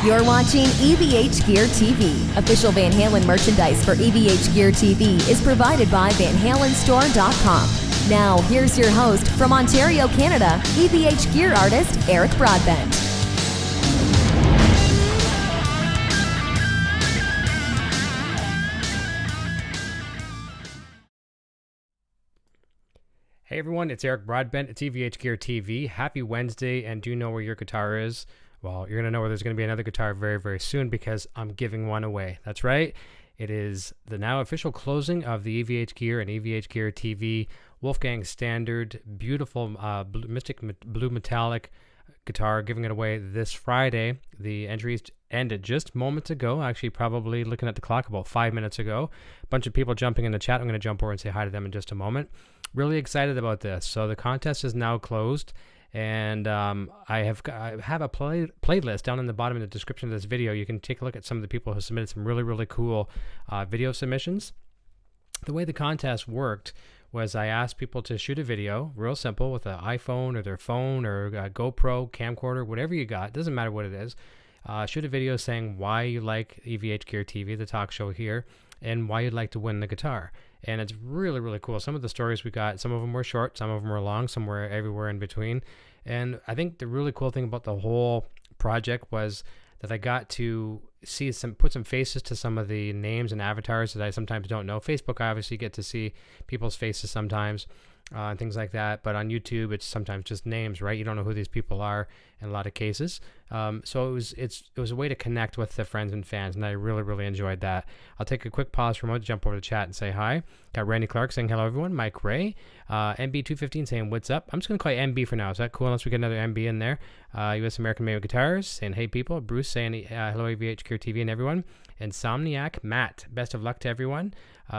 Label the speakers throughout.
Speaker 1: You're watching EVH Gear TV. Official Van Halen merchandise for EVH Gear TV is provided by VanHalenStore.com. Now, here's your host from Ontario, Canada, EVH Gear artist Eric Broadbent.
Speaker 2: Hey everyone, it's Eric Broadbent. It's EVH Gear TV. Happy Wednesday, and do you know where your guitar is? Well, you're going to know where there's going to be another guitar very, very soon because I'm giving one away. That's right. It is the now official closing of the EVH Gear and EVH Gear TV Wolfgang Standard, beautiful Mystic Blue Metallic guitar, giving it away this Friday. The entries ended just moments ago, actually probably looking at the clock about 5 minutes ago. A bunch of people jumping in the chat. I'm going to jump over and say hi to them in just a moment. Really excited about this. So the contest is now closed. And I have a playlist down in the bottom in the description of this video. You can take a look at some of the people who submitted some really, really cool video submissions. The way the contest worked was I asked people to shoot a video, real simple, with an iPhone or their phone or a GoPro, camcorder, whatever you got. Doesn't matter what it is. Shoot a video saying why you like EVH Gear TV, the talk show here, and why you'd like to win the guitar. And it's really, really cool. Some of the stories we got, some of them were short, some of them were long, some were everywhere in between. And I think the really cool thing about the whole project was that I got to put some faces to some of the names and avatars that I sometimes don't know. Facebook, I obviously get to see people's faces sometimes and things like that. But on YouTube, it's sometimes just names, right? You don't know who these people are in a lot of cases. So it was a way to connect with the friends and fans, and I really, really enjoyed that. I'll take a quick pause for a moment to jump over to the chat and say hi. Got Randy Clark saying hello, everyone. Mike Ray. MB215 saying what's up. I'm just going to call you MB for now. Is that cool? Unless we get another MB in there. US American Made Guitars saying hey, people. Bruce saying hello, EVH Gear TV and everyone. Insomniac Matt. Best of luck to everyone.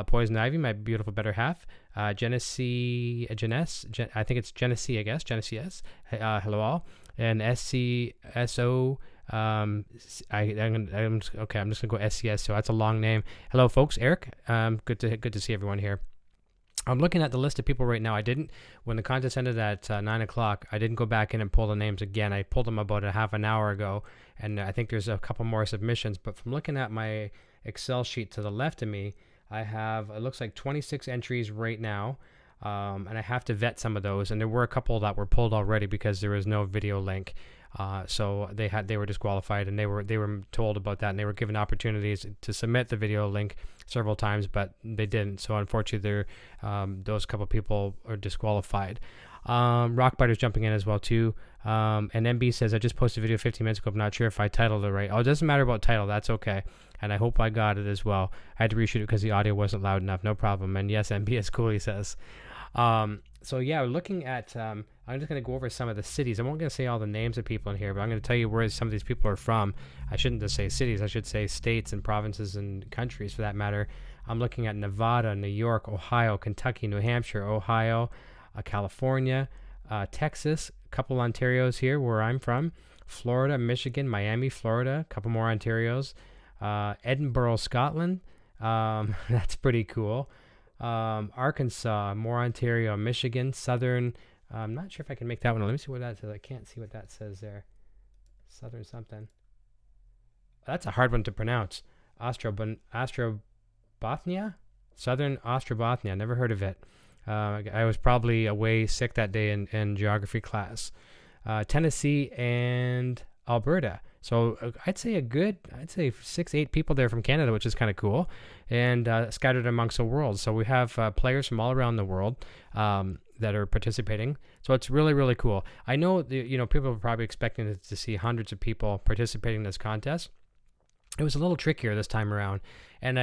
Speaker 2: Poison Ivy, my beautiful better half. I think it's Genesee, I guess. Genesee S. Hello all. And SCSO. I'm just gonna go SCS. So that's a long name. Hello, folks. Eric. Good to see everyone here. I'm looking at the list of people right now. When the contest ended at 9 o'clock, I didn't go back in and pull the names again. I pulled them about a half an hour ago, and I think there's a couple more submissions. But from looking at my Excel sheet to the left of me, I have, it looks like 26 entries right now, and I have to vet some of those. And there were a couple that were pulled already because there was no video link. So they were disqualified, and they were told about that, and they were given opportunities to submit the video link several times, but they didn't. So unfortunately, those couple people are disqualified. Rockbiter's jumping in as well too. And MB says, I just posted a video 15 minutes ago. I'm not sure if I titled it right. Oh, it doesn't matter about title. That's okay. And I hope I got it as well. I had to reshoot it because the audio wasn't loud enough. No problem. And yes, MB is cool, he says. So yeah, looking at, I'm just going to go over some of the cities. I won't going to say all the names of people in here, but I'm going to tell you where some of these people are from. I shouldn't just say cities. I should say states and provinces and countries for that matter. I'm looking at Nevada, New York, Ohio, Kentucky, New Hampshire, Ohio, California, Texas, a couple Ontarios here where I'm from, Florida, Michigan, Miami, Florida, a couple more Ontarios, Edinburgh, Scotland. That's pretty cool. Arkansas, more Ontario, Michigan, Southern. I'm not sure if I can make that one. Let me see what that says. I can't see what that says there. Southern something. That's a hard one to pronounce. Ostrobothnia? Southern Ostrobothnia. Never heard of it. I was probably away sick that day in geography class. Tennessee and Alberta. So I'd say 6-8 people there from Canada, which is kind of cool, and scattered amongst the world. So we have players from all around the world that are participating. So it's really, really cool. I know people are probably expecting to see hundreds of people participating in this contest. It was a little trickier this time around, and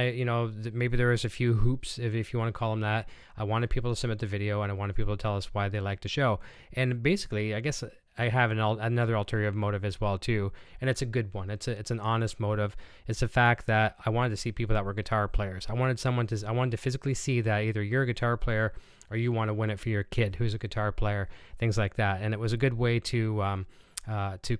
Speaker 2: maybe there was a few hoops, if you want to call them that. I wanted people to submit the video, and I wanted people to tell us why they like the show. And basically, I guess I have another ulterior motive as well too, and it's a good one. It's an honest motive. It's the fact that I wanted to see people that were guitar players. I wanted to physically see that either you're a guitar player or you want to win it for your kid who's a guitar player, things like that. And it was a good way to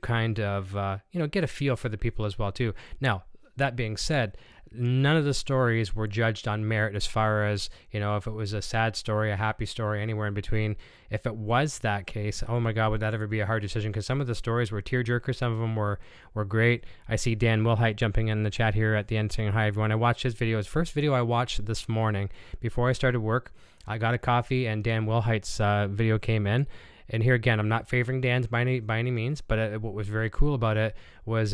Speaker 2: kind of get a feel for the people as well too. Now, that being said, none of the stories were judged on merit as far as, if it was a sad story, a happy story, anywhere in between. If it was that case, oh my God, would that ever be a hard decision? Because some of the stories were tearjerkers. Some of them were great. I see Dan Wilhite jumping in the chat here at the end saying, hi, everyone. I watched his video. His first video I watched this morning before I started work. I got a coffee and Dan Wilhite's video came in. And here again, I'm not favoring Dan's by any means, but what was very cool about it was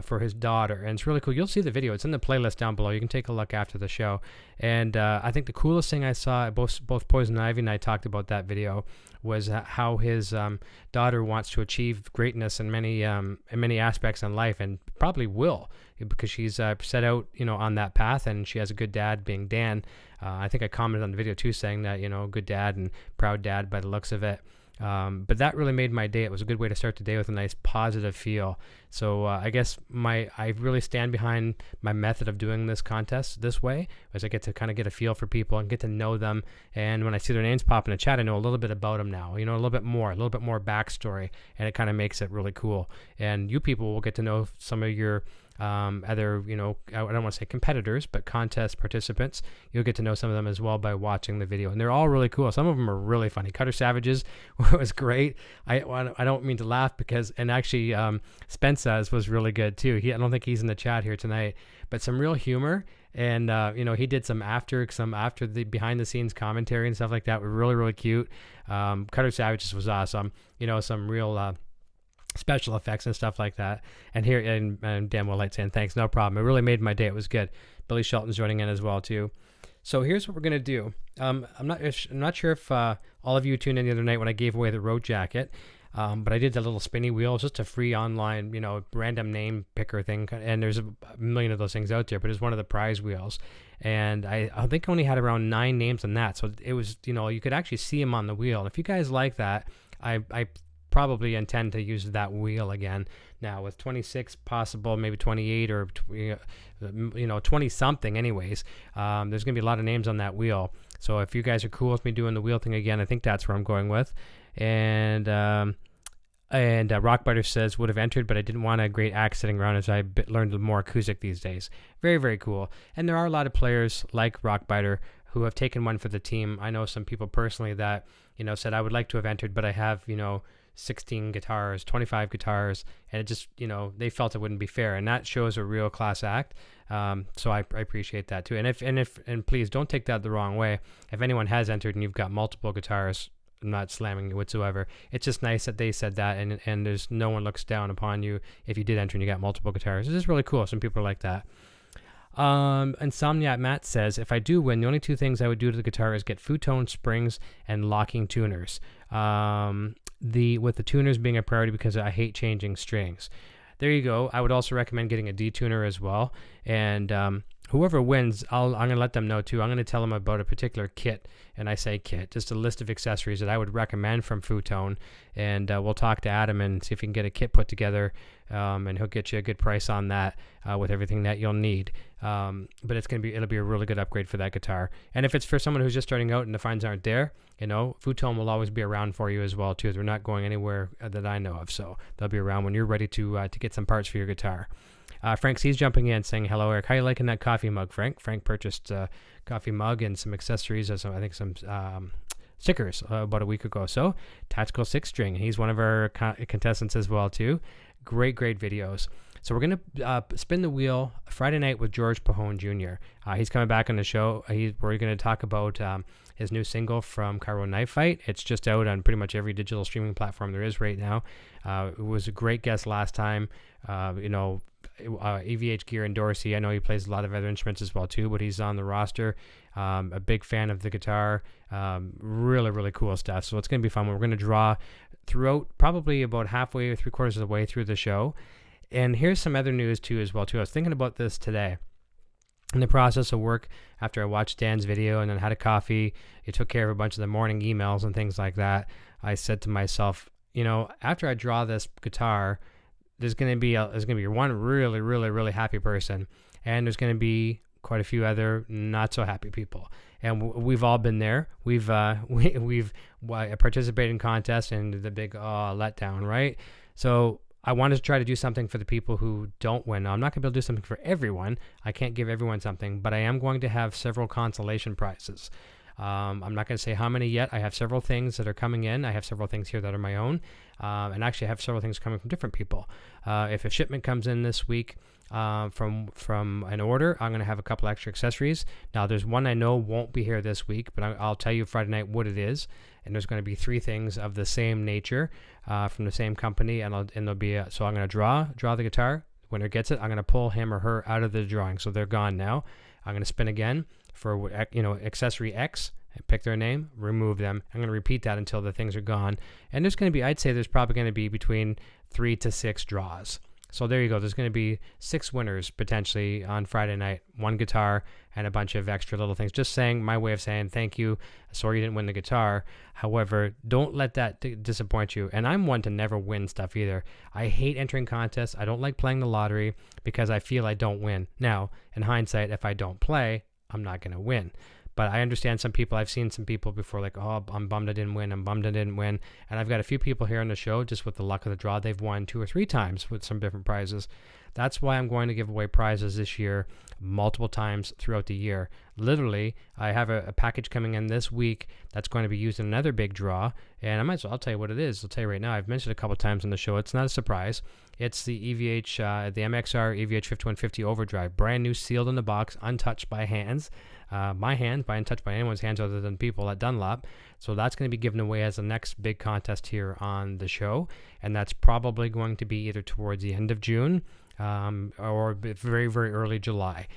Speaker 2: for his daughter, and it's really cool. You'll see the video. It's in the playlist down below. You can take a look after the show. And I think the coolest thing I saw, both Poison Ivy and I talked about that video, was how his daughter wants to achieve greatness in many aspects in life, and probably will, because she's set out on that path, and she has a good dad being Dan. I think I commented on the video too, saying that good dad and proud dad by the looks of it. But that really made my day. It was a good way to start the day with a nice positive feel. So I guess I really stand behind my method of doing this contest this way, as I get to kind of get a feel for people and get to know them. And when I see their names pop in the chat, I know a little bit about them now, a little bit more backstory, and it kind of makes it really cool. And you people will get to know some of your other, I don't want to say competitors, but contest participants. You'll get to know some of them as well by watching the video. And they're all really cool. Some of them are really funny. Cutter Savage's was great. I don't mean to laugh and actually Spence's was really good too. I don't think he's in the chat here tonight, but some real humor. And, he did some after the behind the scenes commentary and stuff like that were really, really cute. Cutter Savage's was awesome. Some real, special effects and stuff like that. And here, and Dan Wilhite saying thanks, no problem. It really made my day. It was good. Billy Shelton's joining in as well too. So here's what we're gonna do. I'm not sure if all of you tuned in the other night when I gave away the road jacket, but I did the little spinny wheel. It's just a free online, random name picker thing, and there's a million of those things out there. But it's one of the prize wheels, and I think I only had around 9 names on that. So it was, you could actually see them on the wheel. And if you guys like that, I probably intend to use that wheel again now with 26 possible, maybe 28 or 20 something anyways. There's gonna be a lot of names on that wheel, so if you guys are cool with me doing the wheel thing again, I think that's where I'm going with. And Rockbiter says would have entered, but I didn't want a great axe sitting around as I learned more acoustic these days. Very, very cool. And there are a lot of players like Rockbiter who have taken one for the team. I know some people personally that said I would like to have entered, but I have 16 guitars, 25 guitars, and it just, they felt it wouldn't be fair, and that shows a real class act. So I appreciate that too. And please don't take that the wrong way. If anyone has entered and you've got multiple guitars, I'm not slamming you whatsoever. It's just nice that they said that, and there's no one looks down upon you if you did enter and you got multiple guitars. It's just really cool. Some people are like that. Insomniac Matt says, if I do win, the only 2 things I would do to the guitar is get Futone springs and locking tuners. With the tuners being a priority because I hate changing strings. There you go. I would also recommend getting a detuner as well. And whoever wins, I'm going to let them know too. I'm going to tell them about a particular kit, and I say kit, just a list of accessories that I would recommend from Futone. And we'll talk to Adam and see if we can get a kit put together, and he'll get you a good price on that with everything that you'll need. But it'll be a really good upgrade for that guitar. And if it's for someone who's just starting out and the finds aren't there, Futone will always be around for you as well too. They're not going anywhere that I know of, so they'll be around when you're ready to get some parts for your guitar. Frank C's jumping in saying, hello, Eric. How you liking that coffee mug, Frank? Frank purchased a coffee mug and some accessories, some stickers about a week ago. So, Tactical 6 String. He's one of our contestants as well, too. Great videos. So we're going to spin the wheel Friday night with George Pahone Jr. He's coming back on the show. We're going to talk about his new single from Cairo Knife Fight. It's just out on pretty much every digital streaming platform there is right now. It was a great guest last time. EVH Gear Endorse. I know he plays a lot of other instruments as well too, but he's on the roster. A big fan of the guitar. Really cool stuff. So it's going to be fun. We're going to draw throughout probably about halfway or 3/4 of the way through the show. And here's some other news too as well too. I was thinking about this today. In the process of work, after I watched Dan's video and then had a coffee, he took care of a bunch of the morning emails and things like that. I said to myself, after I draw this guitar, there's going to be one really happy person, and there's going to be quite a few other not so happy people. And we've all been there. We've participated in contests and the big letdown, right? So I wanted to try to do something for the people who don't win. Now, I'm not going to be able to do something for everyone. I can't give everyone something, but I am going to have several consolation prizes. I'm not going to say how many yet. I have several things that are coming in. I have several things here that are my own. And actually I have several things coming from different people. If a shipment comes in this week from an order, I'm going to have a couple extra accessories. Now, there's one I know won't be here this week, but I'll tell you Friday night what it is. And there's going to be 3 things of the same nature from the same company. And there'll be so I'm going to draw the guitar. Winner gets it. I'm going to pull him or her out of the drawing. So they're gone now. I'm going to spin again for, accessory X, pick their name, remove them. I'm going to repeat that until the things are gone. And there's going to be, I'd say there's probably going to be between 3 to 6 draws. So there you go. There's going to be 6 winners potentially on Friday night, 1 guitar and a bunch of extra little things. Just saying, my way of saying thank you. Sorry you didn't win the guitar. However, don't let that disappoint you. And I'm one to never win stuff either. I hate entering contests. I don't like playing the lottery because I feel I don't win. Now, in hindsight, if I don't play, I'm not going to win. But I understand some people, I've seen some people before like, oh, I'm bummed I didn't win. I'm bummed I didn't win. And I've got a few people here on the show, just with the luck of the draw, they've won 2 or 3 times with some different prizes. That's why I'm going to give away prizes this year multiple times throughout the year. Literally, I have a package coming in this week that's going to be used in another big draw. And I'll tell you what it is. I'll tell you right now. I've mentioned it a couple times on the show. It's not a surprise. It's the EVH, the MXR EVH 5150 Overdrive. Brand new, sealed in the box, untouched by hands. My hands, by untouched by anyone's hands other than people at Dunlop. So that's going to be given away as the next big contest here on the show. And that's probably going to be either towards the end of June or very, very early July.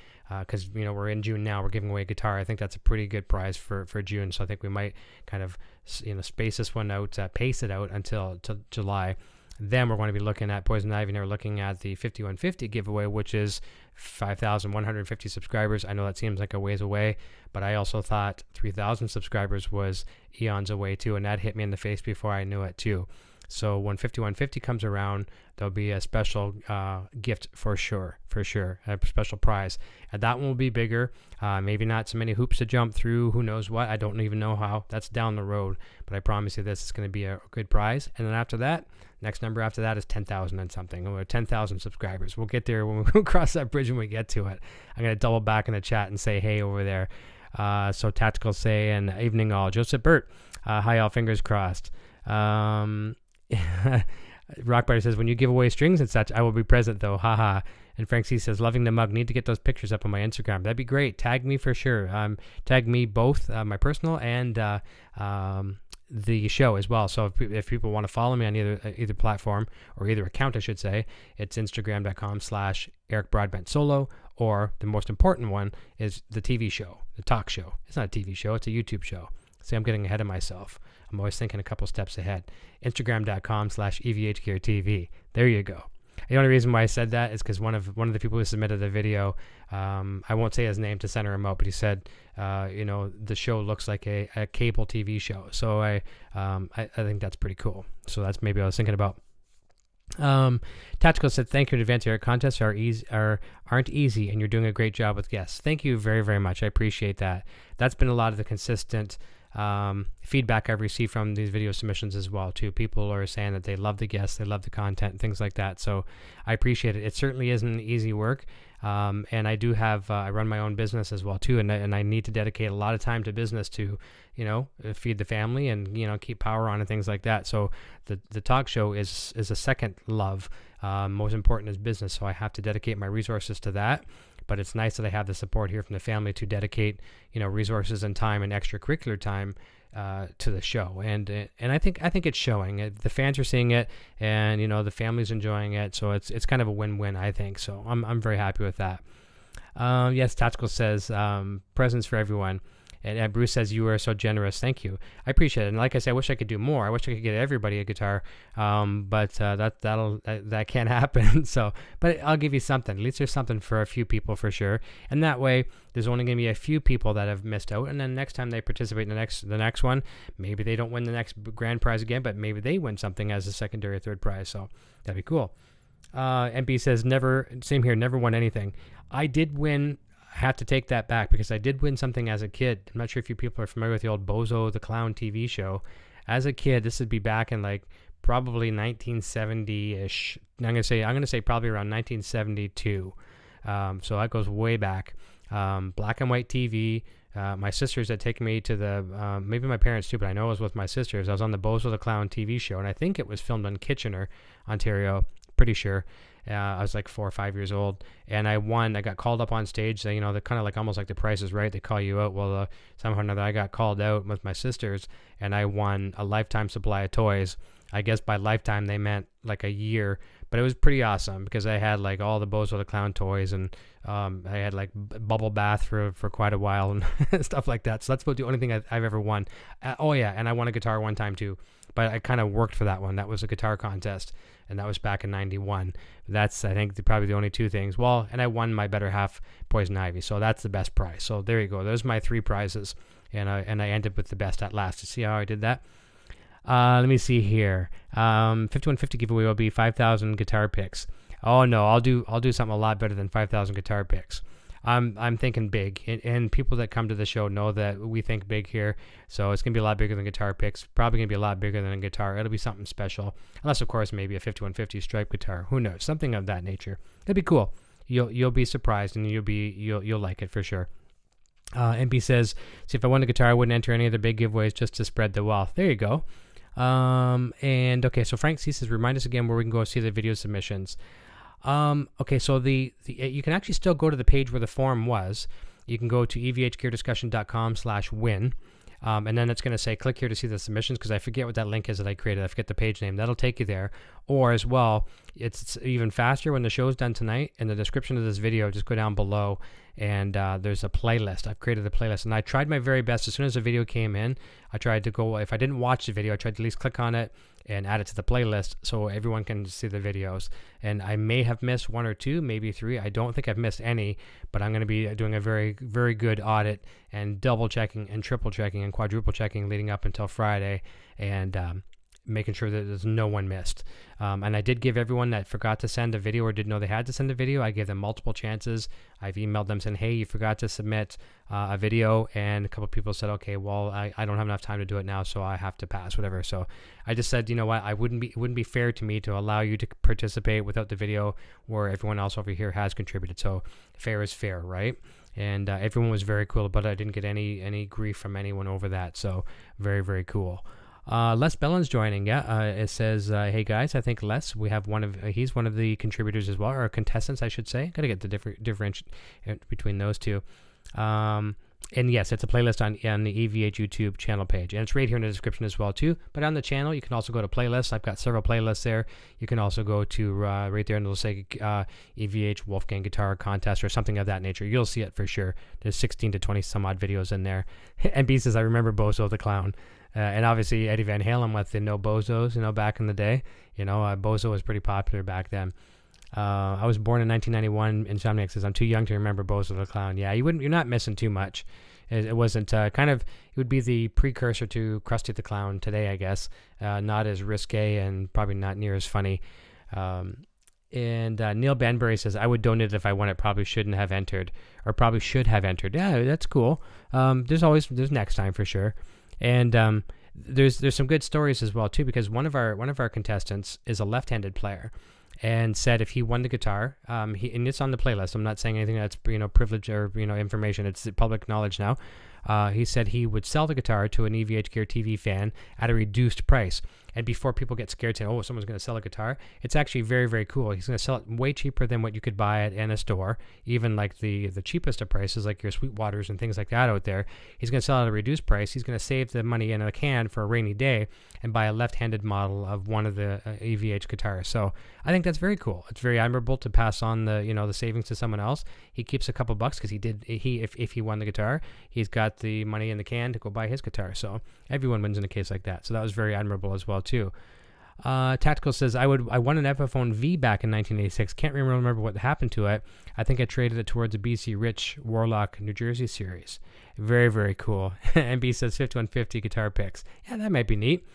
Speaker 2: Because, we're in June now. We're giving away a guitar. I think that's a pretty good prize for June. So I think we might kind of, space this one out, pace it out until July. Then we're going to be looking at Poison Ivy, and we're looking at the 5150 giveaway, which is 5,150 subscribers. I know that seems like a ways away, but I also thought 3,000 subscribers was eons away too, and that hit me in the face before I knew it too. So when 5150 comes around, there'll be a special gift for sure, a special prize. And that one will be bigger. Maybe not so many hoops to jump through. Who knows what? I don't even know how. That's down the road. But I promise you this is going to be a good prize. And then after that, next number after that is 10,000 and something. Or 10,000 subscribers. We'll get there when we cross that bridge when we get to it. I'm going to double back in the chat and say hey over there. So Tactical say, and evening all. Joseph Burt. Hi all, fingers crossed. Rockbiter says, when you give away strings and such, I will be present though. Haha. And Frank C says, loving the mug. Need to get those pictures up on my Instagram. That'd be great. Tag me for sure. Tag me both my personal and the show as well. So if people want to follow me on either platform or either account, I should say, it's Instagram.com/Eric Broadbent Solo, or the most important one is the TV show, the talk show. It's not a TV show. It's a YouTube show. See, I'm getting ahead of myself. I'm always thinking a couple steps ahead. Instagram.com/EVHGearTV. There you go. The only reason why I said that is because one of the people who submitted a video, I won't say his name to center him out, but he said, the show looks like a cable TV show. So I think that's pretty cool. So that's maybe what I was thinking about. Tactical said, thank you in advance. Your contests aren't easy, and you're doing a great job with guests. Thank you very, very much. I appreciate that. That's been a lot of the consistent feedback I've received from these video submissions as well too. People are saying that they love the guests, they love the content and things like that. So I appreciate it. It certainly isn't easy work. And I do have, I run my own business as well too. And I need to dedicate a lot of time to business to, feed the family and, keep power on and things like that. So the talk show is a second love. Most important is business. So I have to dedicate my resources to that. But it's nice that I have the support here from the family to dedicate, resources and time and extracurricular time to the show. And I think it's showing. The fans are seeing it, and the family's enjoying it. So it's kind of a win-win, I think. So I'm very happy with that. Yes, Tactical says presents for everyone. And Bruce says, you are so generous. Thank you. I appreciate it. And like I said, I wish I could do more. I wish I could get everybody a guitar. But that can't happen. So, but I'll give you something. At least there's something for a few people for sure. And that way, there's only going to be a few people that have missed out. And then next time they participate in the next one, maybe they don't win the next grand prize again, but maybe they win something as a secondary or third prize. So that'd be cool. MB says, same here, never won anything. I did win. I have to take that back because I did win something as a kid. I'm not sure if you people are familiar with the old Bozo the Clown TV show. As a kid, this would be back in like probably 1970-ish. I'm gonna say probably around 1972. So that goes way back. Black and white TV. My sisters had taken me to the, maybe my parents too, but I know it was with my sisters. I was on the Bozo the Clown TV show, and I think it was filmed in Kitchener, Ontario. Pretty sure. I was like 4 or 5 years old, and I won. I got called up on stage. They're kind of like almost like The Price is Right. They call you out. Well, somehow or another, I got called out with my sisters, and I won a lifetime supply of toys. I guess by lifetime they meant like a year, but it was pretty awesome because I had like all the Bozo the Clown toys, and I had like bubble bath for quite a while and stuff like that. So that's about the only thing I've ever won. Oh yeah, and I won a guitar one time too, but I kind of worked for that one. That was a guitar contest, and that was back in '91. That's, I think, probably the only two things. Well, and I won my better half Poison Ivy, so that's the best prize. So there you go. Those are my 3 prizes, and I ended with the best at last. To see how I did that. Let me see here. 5150 giveaway will be 5,000 guitar picks. Oh no, I'll do something a lot better than 5,000 guitar picks. I'm thinking big, and people that come to the show know that we think big here. So it's gonna be a lot bigger than guitar picks. Probably gonna be a lot bigger than a guitar. It'll be something special, unless of course maybe a 5150 stripe guitar. Who knows? Something of that nature. It'll be cool. You'll be surprised, and you'll like it for sure. MB says, see, if I won a guitar, I wouldn't enter any of the big giveaways just to spread the wealth. There you go. And okay, so Frank C says, remind us again where we can go see the video submissions. Okay, so the you can actually still go to the page where the forum was. You can go to evhgeardiscussion.com/win. And then it's going to say, click here to see the submissions, because I forget what that link is that I created. I forget the page name. That'll take you there. Or as well, it's even faster when the show's done tonight. In the description of this video, just go down below, and there's a playlist. I've created a playlist, and I tried my very best. As soon as the video came in, I tried to go, if I didn't watch the video, I tried to at least click on it and add it to the playlist so everyone can see the videos. And I may have missed 1 or 2, maybe 3. I don't think I've missed any, but I'm going to be doing a very, very good audit and double checking and triple checking and quadruple checking leading up until Friday, and making sure that there's no one missed. And I did give everyone that forgot to send a video or didn't know they had to send a video, I gave them multiple chances. I've emailed them saying, hey, you forgot to submit a video, and a couple of people said, okay, well, I don't have enough time to do it now, so I have to pass, whatever. So I just said, you know what, it wouldn't be fair to me to allow you to participate without the video where everyone else over here has contributed. So fair is fair, right? And everyone was very cool, but I didn't get any grief from anyone over that. So very, very cool. Les Bellin's joining. Yeah, it says, hey guys, I think Les, we have he's one of the contributors as well, or contestants, I should say. Gotta get the difference between those two. And yes, it's a playlist on the EVH YouTube channel page, and it's right here in the description as well too. But on the channel, you can also go to playlists. I've got several playlists there. You can also go to right there, and it'll say EVH Wolfgang Guitar Contest or something of that nature. You'll see it for sure. There's 16 to 20 some odd videos in there. And B says, I remember Bozo the Clown. And obviously Eddie Van Halen with the No Bozos, back in the day. Bozo was pretty popular back then. I was born in 1991. Insomniac says, I'm too young to remember Bozo the Clown. Yeah, you're not missing too much. It wasn't it would be the precursor to Krusty the Clown today, I guess. Not as risque and probably not near as funny. And Neil Banbury says, I would donate it if I won it. Probably shouldn't have entered, or probably should have entered. Yeah, that's cool. There's next time for sure. And there's some good stories as well too, because one of our contestants is a left-handed player, and said if he won the guitar, and it's on the playlist. I'm not saying anything that's privilege or information. It's public knowledge now. He said he would sell the guitar to an EVH Gear TV fan at a reduced price. And before people get scared saying, oh, someone's going to sell a guitar, it's actually very, very cool. He's going to sell it way cheaper than what you could buy it in a store, even like the cheapest of prices, like your Sweetwaters and things like that out there. He's going to sell it at a reduced price. He's going to save the money in a can for a rainy day and buy a left-handed model of one of the EVH guitars. So I think that's very cool. It's very admirable to pass on the savings to someone else. He keeps a couple bucks because if he won the guitar, he's got the money in the can to go buy his guitar. So everyone wins in a case like that. So that was very admirable as well too. Tactical says, I won an Epiphone V back in 1986. Can't remember what happened to it. I think I traded it towards a BC Rich Warlock New Jersey series. Very, very cool. MB says 5150 guitar picks. Yeah, that might be neat.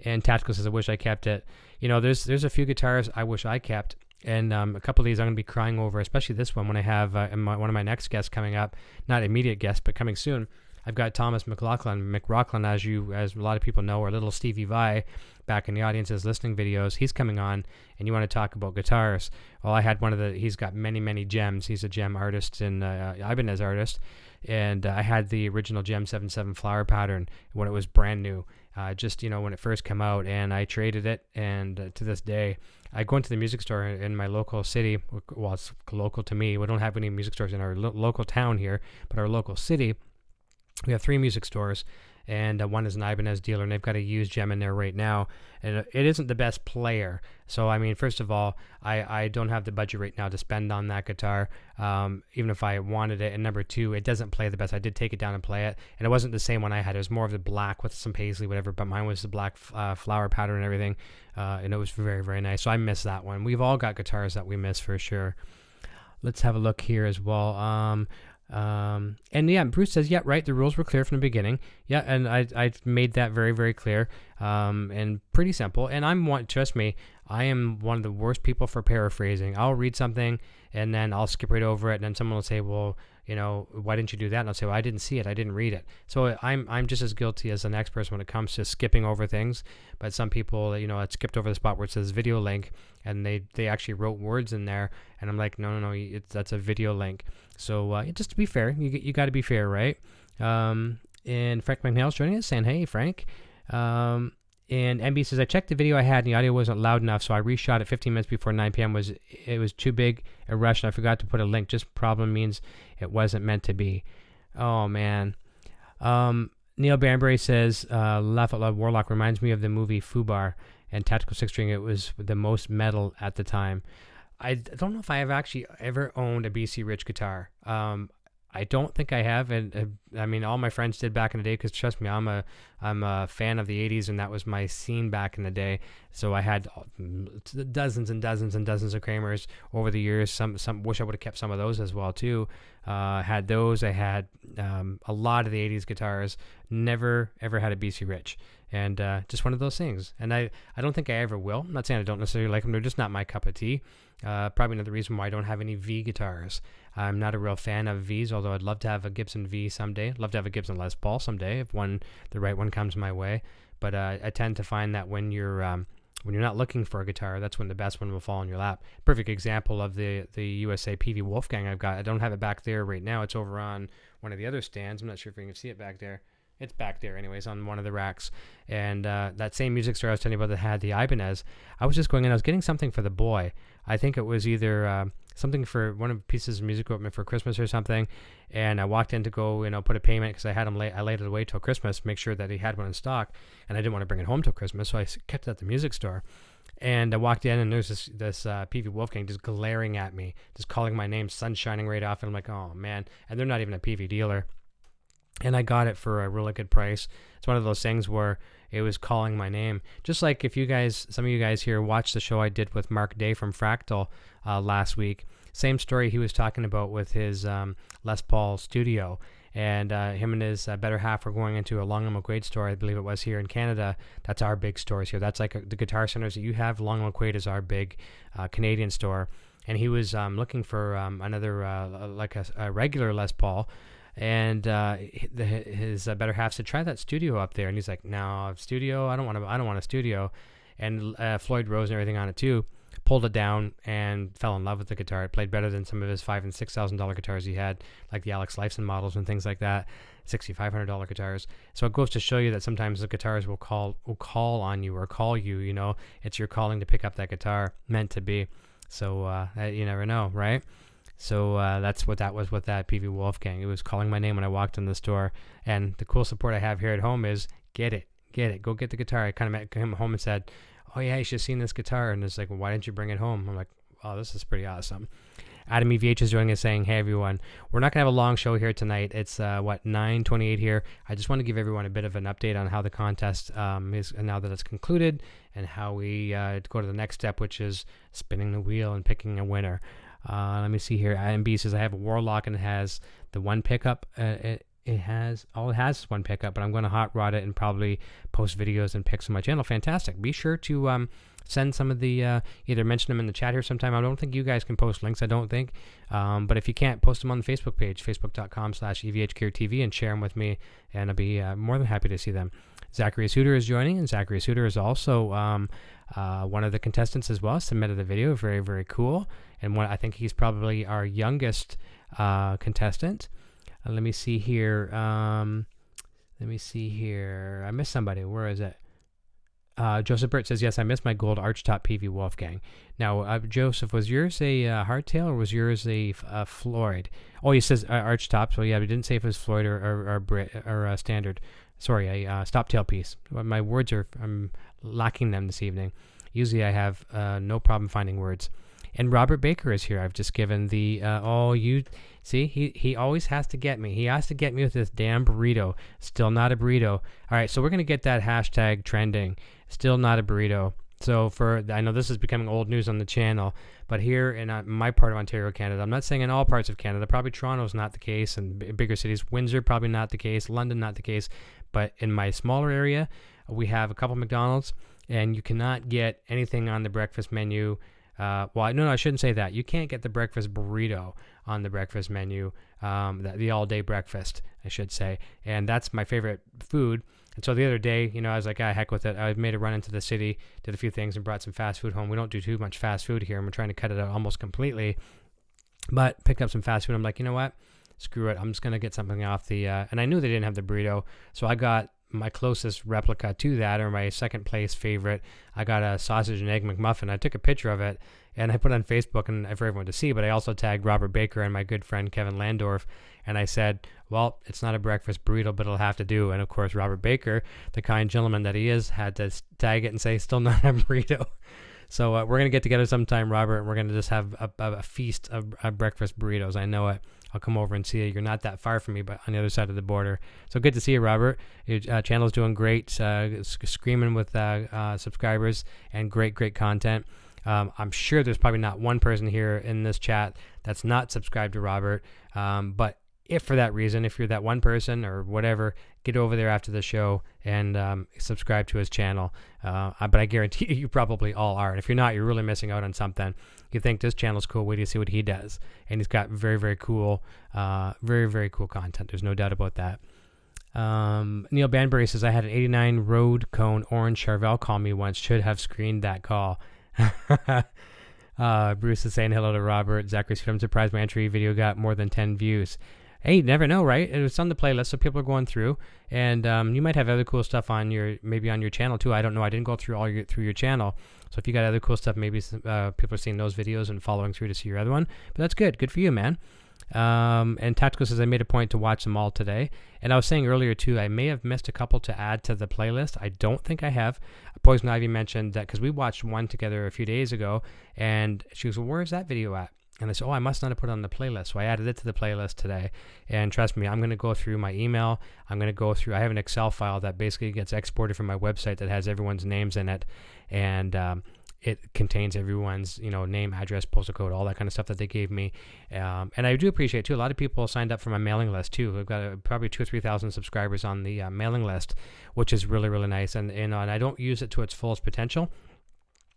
Speaker 2: And Tactical says, I wish I kept it. There's a few guitars I wish I kept. And a couple of these I'm going to be crying over, especially this one when I have one of my next guests coming up. Not immediate guest, but coming soon. I've got Thomas McLaughlin, as a lot of people know, or little Stevie Vai back in the audience's listening videos. He's coming on, and you want to talk about guitars. Well, I had he's got many gems. He's a gem artist and Ibanez artist. And I had the original Gem 77 flower pattern when it was brand new, when it first came out, and I traded it. And to this day, I go into the music store in my local city. Well, it's local to me. We don't have any music stores in our local town here, but our local city, we have 3 music stores. And one is an Ibanez dealer, and they've got a used gem in there right now. And it isn't the best player. So, I mean, first of all, I don't have the budget right now to spend on that guitar, even if I wanted it. And number 2, it doesn't play the best. I did take it down and play it, and it wasn't the same one I had. It was more of the black with some paisley, whatever, but mine was the black flower pattern and everything, and it was very, very nice. So I miss that one. We've all got guitars that we miss for sure. Let's have a look here as well. And yeah, Bruce says, yeah, right, the rules were clear from the beginning. Yeah, and I made that very, very clear, and pretty simple. And trust me, I am one of the worst people for paraphrasing. I'll read something and then I'll skip right over it, and then someone will say, well, why didn't you do that? And I'll say, well, I didn't see it. I didn't read it. So I'm just as guilty as the next person when it comes to skipping over things. But some people, had skipped over the spot where it says video link, and they actually wrote words in there, and I'm like, no, that's a video link. So just to be fair, you got to be fair, right? And Frank McNeil's joining us, saying, hey, Frank. And MB says, I checked the video I had, and the audio wasn't loud enough, so I reshot it 15 minutes before 9 p.m. It was too big a rush, and I forgot to put a link. Just problem means it wasn't meant to be. Oh, man. Neil Banbury says, Laugh Out Loud Warlock reminds me of the movie Fubar and Tactical Six String. It was the most metal at the time. I don't know if I have actually ever owned a BC Rich guitar. I don't think I have, and I mean, all my friends did back in the day, because trust me, I'm a fan of the 80s, and that was my scene back in the day. So I had dozens and dozens and dozens of Kramers over the years. Some wish I would have kept some of those as well too. Had those. I had a lot of the 80s guitars. Never ever had a BC Rich, and just one of those things. And I don't think I ever will. I'm not saying I don't necessarily like them. They're just not my cup of tea. Probably another reason why I don't have any V guitars. I'm not a real fan of Vs, although I'd love to have a Gibson V someday. I'd love to have a Gibson Les Paul someday if the right one comes my way. But I tend to find that when you're not looking for a guitar, that's when the best one will fall in your lap. Perfect example of the USA PV Wolfgang I've got. I don't have it back there right now. It's over on one of the other stands. I'm not sure if you can see it back there. It's back there anyways on one of the racks. And that same music store I was telling you about that had the Ibanez, I was just going in, I was getting something for the boy. I think it was either something for one of the pieces of music equipment for Christmas or something. And I walked in to go, put a payment, because I laid it away till Christmas, make sure that he had one in stock. And I didn't want to bring it home till Christmas, so I kept it at the music store. And I walked in, and there's this PV Wolfgang just glaring at me, just calling my name, sun shining right off. And I'm like, oh, man. And they're not even a PV dealer. And I got it for a really good price. It's one of those things where it was calling my name. Just like if some of you guys here watched the show I did with Mark Day from Fractal last week. Same story he was talking about with his Les Paul studio. And him and his better half were going into a Long and McQuaid store, I believe it was, here in Canada. That's our big stores here. That's like the guitar centers that you have. Long and McQuaid is our big Canadian store. And he was looking for another, a regular Les Paul. And his better half said, try that studio up there. And he's like, no, studio? I don't want a studio. And Floyd Rose and everything on it too. Pulled it down and fell in love with the guitar. It played better than some of his $5,000 and $6,000 guitars he had, like the Alex Lifeson models and things like that, $6,500 guitars. So it goes to show you that sometimes the guitars will call on you or call you. It's your calling to pick up that guitar, meant to be. So you never know, right? So that's what that was with that PV Wolfgang. It was calling my name when I walked in the store. And the cool support I have here at home is, get it, go get the guitar. I kind of came home and said, oh yeah, you should have seen this guitar. And it's like, well, why didn't you bring it home? I'm like, oh, this is pretty awesome. Adam EVH is joining us, saying, hey everyone, we're not going to have a long show here tonight. It's 9:28 here. I just want to give everyone a bit of an update on how the contest is now that it's concluded, and how we go to the next step, which is spinning the wheel and picking a winner. Let me see here. MB says, I have a Warlock, and it has the one pickup it has is one pickup, but I'm going to hot rod it and probably post videos and pics on my channel. Fantastic. Be sure to send some of the, either mention them in the chat here sometime. I don't think you guys can post links, I don't think. But if you can't, post them on the Facebook page, facebook.com/EVHGearTV, and share them with me, and I'll be more than happy to see them. Zachary Suter is joining, and Zachary Suter is also one of the contestants as well. Submitted a video, very, very cool. And I think he's probably our youngest contestant. Let me see here. I missed somebody. Where is it? Joseph Burt says, yes, I missed my gold archtop PV Wolfgang. Now, Joseph, was yours a hardtail or was yours a Floyd? Oh, he says archtop. So, yeah, but he didn't say if it was Floyd or standard. Sorry, a stop tail piece. My words I'm lacking them this evening. Usually I have no problem finding words. And Robert Baker is here. I've just given the, see, he always has to get me. He has to get me with this damn burrito. Still not a burrito. All right, so we're going to get that hashtag trending. Still not a burrito. So I know this is becoming old news on the channel, but here in my part of Ontario, Canada, I'm not saying in all parts of Canada, probably Toronto's not the case, and bigger cities, Windsor probably not the case, London not the case, but in my smaller area, we have a couple McDonald's, and you cannot get anything on the breakfast menu. I shouldn't say that. You can't get the breakfast burrito on the breakfast menu, the all-day breakfast, I should say. And that's my favorite food. And so the other day, I was like, heck with it. I made a run into the city, did a few things, and brought some fast food home. We don't do too much fast food here, and we're trying to cut it out almost completely. But picked up some fast food. I'm like, you know what? Screw it. I'm just going to get something off the... and I knew they didn't have the burrito, so I got my closest replica to that, or my second place favorite. I got a sausage and egg McMuffin. I took a picture of it and I put it on Facebook and for everyone to see, but I also tagged Robert Baker and my good friend Kevin Landorf, and I said, well, it's not a breakfast burrito, but it'll have to do. And of course, Robert Baker, the kind gentleman that he is, had to tag it and say, still not a burrito. So we're going to get together sometime, Robert, and we're going to just have a feast of breakfast burritos. I know it. I'll come over and see you. You're not that far from me, but on the other side of the border. So good to see you, Robert. Your channel's doing great, screaming with subscribers and great content. I'm sure there's probably not one person here in this chat that's not subscribed to Robert. But if for that reason, if you're that one person or whatever, get over there after the show and subscribe to his channel. But I guarantee you probably all are. And if you're not, you're really missing out on something. You think this channel's cool, wait till you see what he does. And he's got very cool, very cool content. There's no doubt about that. Neil Banbury says, I had an 89 Road Cone Orange Charvel call me once. Should have screened that call. Bruce is saying hello to Robert. Zachary said, I'm surprised my entry video got more than 10 views. Hey, you never know, right? It's on the playlist, so people are going through, and you might have other cool stuff on your channel too. I don't know. I didn't go through through your channel, so if you got other cool stuff, maybe people are seeing those videos and following through to see your other one. But that's good. Good for you, man. And Tactical says, I made a point to watch them all today. And I was saying earlier too, I may have missed a couple to add to the playlist. I don't think I have. Poison Ivy mentioned that because we watched one together a few days ago, and she goes, well, where's that video at? And I said, I must not have put it on the playlist. So I added it to the playlist today. And trust me, I'm going to go through my email. I'm going to go through, I have an Excel file that basically gets exported from my website that has everyone's names in it. And it contains everyone's, name, address, postal code, all that kind of stuff that they gave me. And I do appreciate too, a lot of people signed up for my mailing list too. We've got probably 2,000 or 3,000 subscribers on the mailing list, which is really nice. And I don't use it to its fullest potential.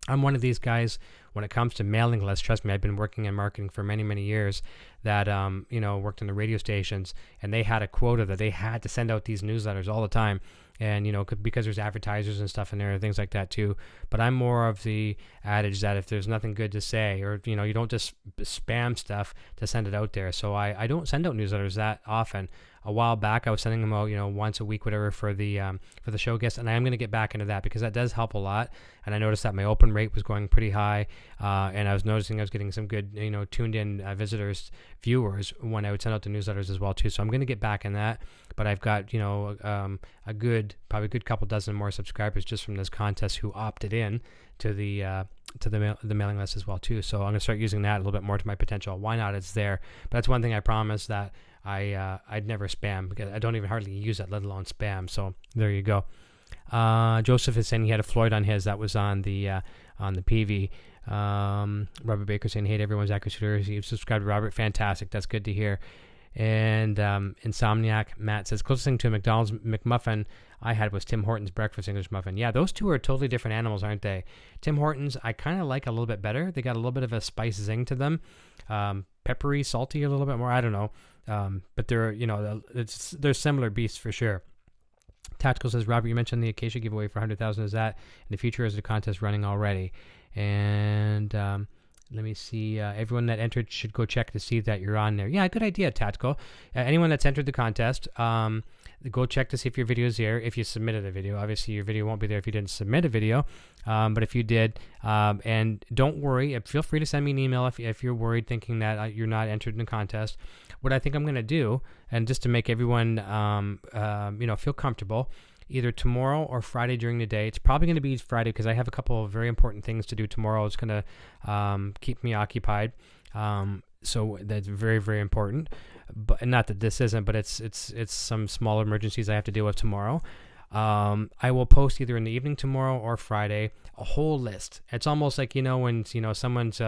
Speaker 2: I'm one of these guys when it comes to mailing lists. Trust me, I've been working in marketing for many years that, worked in the radio stations, and they had a quota that they had to send out these newsletters all the time. And, because there's advertisers and stuff in there and things like that too. But I'm more of the adage that if there's nothing good to say, or, you don't just spam stuff to send it out there. So I don't send out newsletters that often. A while back, I was sending them out, once a week, whatever, for the show guests. And I am going to get back into that because that does help a lot. And I noticed that my open rate was going pretty high. And I was noticing I was getting some good, tuned in visitors, viewers when I would send out the newsletters as well too. So I'm going to get back in that. But I've got, probably a good couple dozen more subscribers just from this contest who opted in to the mailing list as well too. So I'm going to start using that a little bit more to my potential. Why not? It's there. But that's one thing I promised that I'd never spam, because I don't even hardly use it, let alone spam. So there you go. Joseph is saying he had a Floyd on his that was on the PV. Robert Baker saying, hey, everyone's Zachary Suter. You subscribed to Robert. Fantastic. That's good to hear. And Insomniac Matt says, closest thing to a McDonald's McMuffin I had was Tim Hortons breakfast English muffin. Yeah, those two are totally different animals, aren't they? Tim Hortons, I kind of like a little bit better. They got a little bit of a spice zing to them. Peppery, salty a little bit more. I don't know. But they're, they're similar beasts for sure. Tactical says, Robert, you mentioned the Acacia giveaway for 100,000. Is that in the future? Is the contest running already? And let me see. Everyone that entered should go check to see that you're on there. Yeah, good idea, Tactical. Anyone that's entered the contest, go check to see if your video is there. If you submitted a video, obviously your video won't be there if you didn't submit a video. But if you did, and don't worry, feel free to send me an email if you're worried, thinking that you're not entered in the contest. What I think I'm going to do, and just to make everyone, feel comfortable, either tomorrow or Friday during the day. It's probably going to be Friday because I have a couple of very important things to do tomorrow. It's going to keep me occupied. So that's very, very important. But not that this isn't, but it's some small emergencies I have to deal with tomorrow. I will post either in the evening tomorrow or Friday a whole list. It's almost like, when, someone's,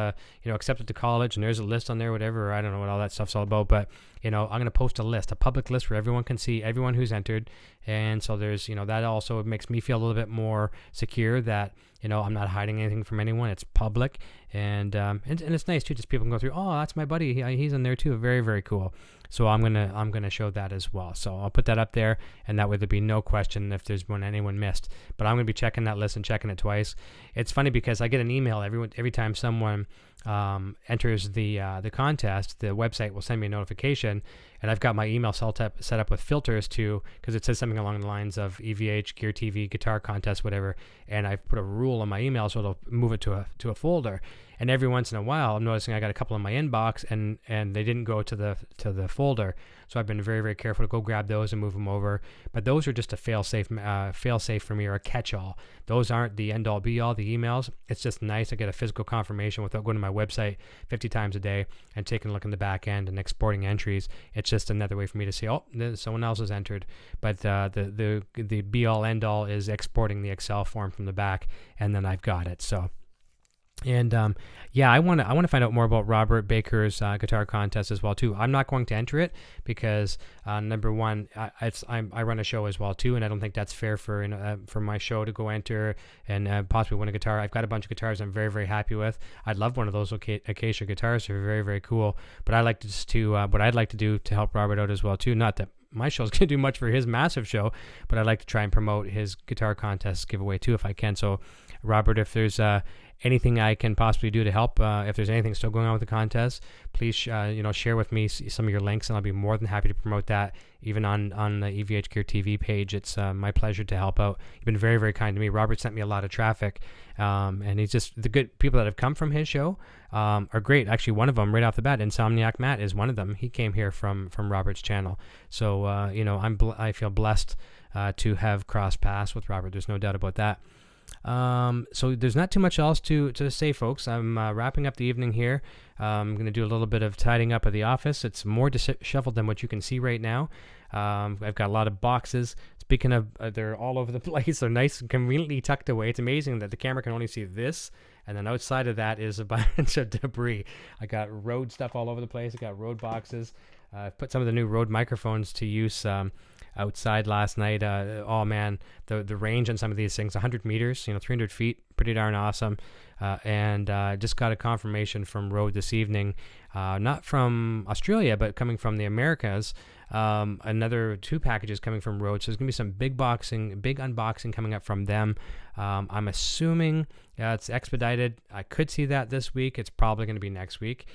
Speaker 2: accepted to college and there's a list on there, whatever, or I don't know what all that stuff's all about, but, I'm going to post a list, a public list where everyone can see everyone who's entered. And so there's, that also makes me feel a little bit more secure that, I'm not hiding anything from anyone. It's public. And it's nice too, just people can go through, oh, that's my buddy. He's in there too. Very, very cool. So I'm gonna show that as well. So I'll put that up there, and that way there'll be no question if there's one anyone missed. But I'm gonna be checking that list and checking it twice. It's funny because I get an email every time someone enters the contest. The website will send me a notification, and I've got my email set up with filters because it says something along the lines of EVH, Gear TV, guitar contest, whatever. And I've put a rule on my email so it'll move it to a folder. And every once in a while, I'm noticing I got a couple in my inbox, and they didn't go to the folder. So I've been very, very careful to go grab those and move them over. But those are just a fail-safe for me, or a catch-all. Those aren't the end-all, be-all, the emails. It's just nice to get a physical confirmation without going to my website 50 times a day and taking a look in the back end and exporting entries. It's just another way for me to say, oh, someone else has entered. But the be-all, end-all is exporting the Excel form from the back, and then I've got it. So. And I want to find out more about Robert Baker's guitar contest as well too. I'm not going to enter it because number one, I run a show as well too, and I don't think that's fair for my show to go enter and possibly win a guitar. I've got a bunch of guitars I'm very, very happy with. I'd love one of those Acacia guitars. They're very, very cool. But I like what I'd like to do to help Robert out as well too. Not that my show's going to do much for his massive show, but I'd like to try and promote his guitar contest giveaway too if I can. So Robert, if there's anything I can possibly do to help, if there's anything still going on with the contest, please share with me some of your links, and I'll be more than happy to promote that even on the EVH Gear TV page. It's my pleasure to help out. You've been very, very kind to me. Robert sent me a lot of traffic, and he's just, the good people that have come from his show are great. Actually, one of them right off the bat, Insomniac Matt, is one of them. He came here from Robert's channel. So I feel blessed to have crossed paths with Robert. There's no doubt about that. So there's not too much else to say, folks. I'm wrapping up the evening here. I'm going to do a little bit of tidying up of the office. It's more disheveled than what you can see right now. I've got a lot of boxes. Speaking of, they're all over the place. They're nice and conveniently tucked away. It's amazing that the camera can only see this, and then outside of that is a bunch of debris. I got road stuff all over the place. I got road boxes. I've put some of the new Rode microphones to use outside last night. Oh man, the range on some of these things, 100 meters, 300 feet, pretty darn awesome. And just got a confirmation from Rode this evening, not from Australia, but coming from the Americas. Another 2 packages coming from Rode. So there's gonna be some big unboxing coming up from them. I'm assuming it's expedited. I could see that this week. It's probably gonna be next week.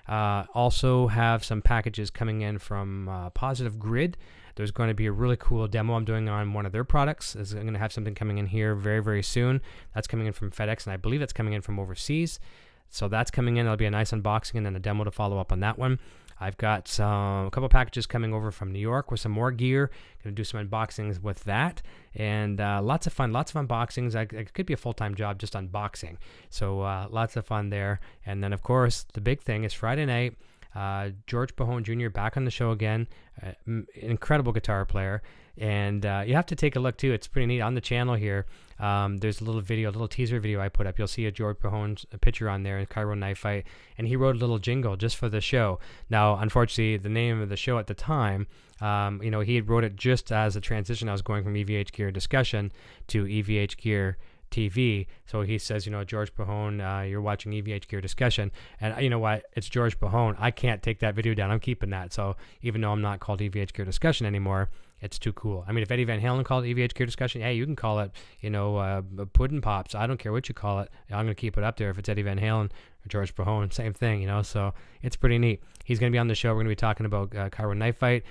Speaker 2: Also have some packages coming in from Positive Grid. There's going to be a really cool demo I'm doing on one of their products. I'm going to have something coming in here very, very soon. That's coming in from FedEx, and I believe that's coming in from overseas. So that's coming in. There'll be a nice unboxing and then a demo to follow up on that one. I've got a couple packages coming over from New York with some more gear. Going to do some unboxings with that, and lots of fun, lots of unboxings. It could be a full-time job just unboxing. So lots of fun there. And then, of course, the big thing is Friday night. George Pahone Jr. back on the show again, incredible guitar player. And you have to take a look too. It's pretty neat on the channel here. There's a little teaser video I put up. You'll see a George Pahone's picture on there, a Cairo knife fight, and he wrote a little jingle just for the show. Now, unfortunately, the name of the show at the time, he wrote it just as a transition. I was going from EVH Gear Discussion to EVH Gear TV. So he says, George Pahone, you're watching EVH Gear Discussion. And you know what? It's George Pahone. I can't take that video down. I'm keeping that. So even though I'm not called EVH Gear Discussion anymore, it's too cool. I mean, if Eddie Van Halen called it EVH Gear Discussion, hey, you can call it, Puddin' Pops. I don't care what you call it. I'm going to keep it up there if it's Eddie Van Halen or George Pahone. Same thing, So it's pretty neat. He's going to be on the show. We're going to be talking about Cairo Knife Fight,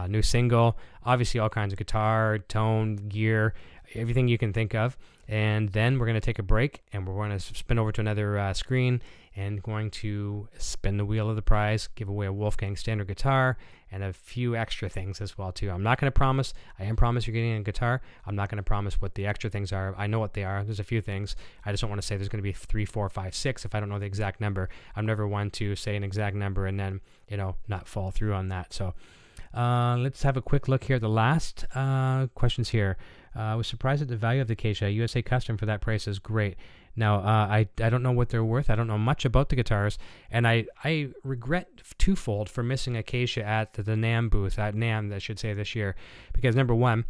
Speaker 2: new single, obviously all kinds of guitar, tone, gear, everything you can think of. And then we're going to take a break, and we're going to spin over to another screen and going to spin the wheel of the prize, give away a Wolfgang standard guitar, and a few extra things as well, too. I'm not going to promise. I am promise you're getting a guitar. I'm not going to promise what the extra things are. I know what they are. There's a few things. I just don't want to say there's going to be 3, 4, 5, 6 if I don't know the exact number. I'm never one to say an exact number and then, not fall through on that. So let's have a quick look here at the last questions here. I was surprised at the value of the Acacia. USA Custom for that price is great. Now, I don't know what they're worth. I don't know much about the guitars, and I regret twofold for missing Acacia at the NAMM booth, at NAMM, I should say, this year. Because, number one,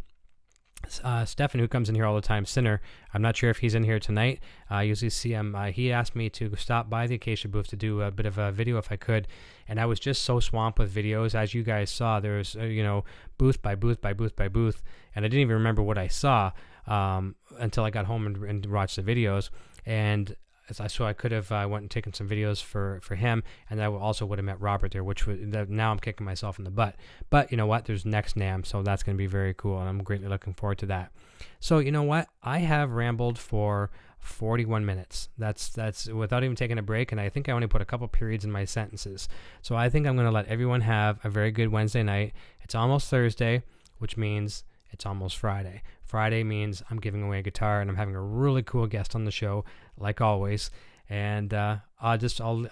Speaker 2: Stefan, who comes in here all the time, Sinner, I'm not sure if he's in here tonight. I usually see him. He asked me to stop by the Acacia booth to do a bit of a video if I could, and I was just so swamped with videos. As you guys saw, there was, booth by booth by booth by booth, and I didn't even remember what I saw until I got home and watched the videos. And so I could have went and taken some videos for him, and I also would have met Robert there, which now I'm kicking myself in the butt. But you know what? There's next NAMM, so that's going to be very cool, and I'm greatly looking forward to that. So you know what? I have rambled for 41 minutes. That's without even taking a break, and I think I only put a couple periods in my sentences. So I think I'm going to let everyone have a very good Wednesday night. It's almost Thursday, which means it's almost Friday. Friday means I'm giving away a guitar, and I'm having a really cool guest on the show, like always. And I'll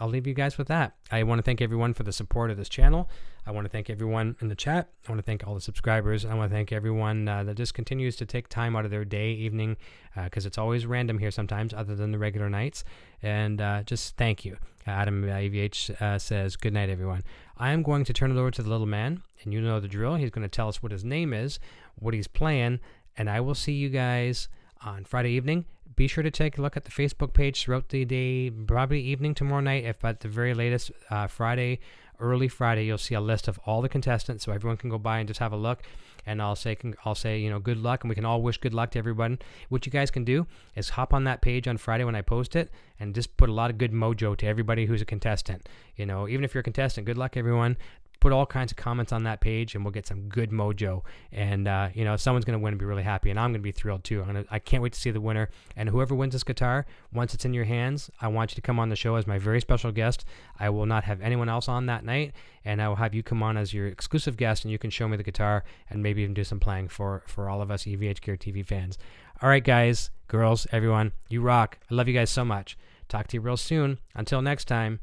Speaker 2: leave you guys with that. I want to thank everyone for the support of this channel. I want to thank everyone in the chat. I want to thank all the subscribers. I want to thank everyone that just continues to take time out of their day, evening, because it's always random here sometimes, other than the regular nights. And just thank you. Adam EVH says, good night, everyone. I am going to turn it over to the little man, and you know the drill. He's going to tell us what his name is, what he's playing, and I will see you guys on Friday evening. Be sure to take a look at the Facebook page throughout the day, probably evening tomorrow night, if at the very latest Friday, early Friday, you'll see a list of all the contestants, so everyone can go by and just have a look. And I'll say, good luck, and we can all wish good luck to everyone. What you guys can do is hop on that page on Friday when I post it, and just put a lot of good mojo to everybody who's a contestant. Even if you're a contestant, good luck, everyone. Put all kinds of comments on that page, and we'll get some good mojo. And someone's going to win and be really happy, and I'm going to be thrilled too. I can't wait to see the winner. And whoever wins this guitar, once it's in your hands, I want you to come on the show as my very special guest. I will not have anyone else on that night, and I will have you come on as your exclusive guest, and you can show me the guitar and maybe even do some playing for all of us EVH Gear TV fans. All right, guys, girls, everyone, you rock. I love you guys so much. Talk to you real soon. Until next time,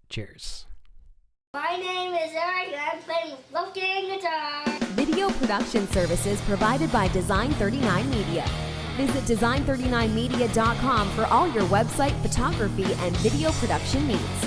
Speaker 2: cheers.
Speaker 3: My name is Eric, and I'm playing Wolfgang guitar.
Speaker 1: Video production services provided by Design 39 Media. Visit design39media.com for all your website, photography, and video production needs.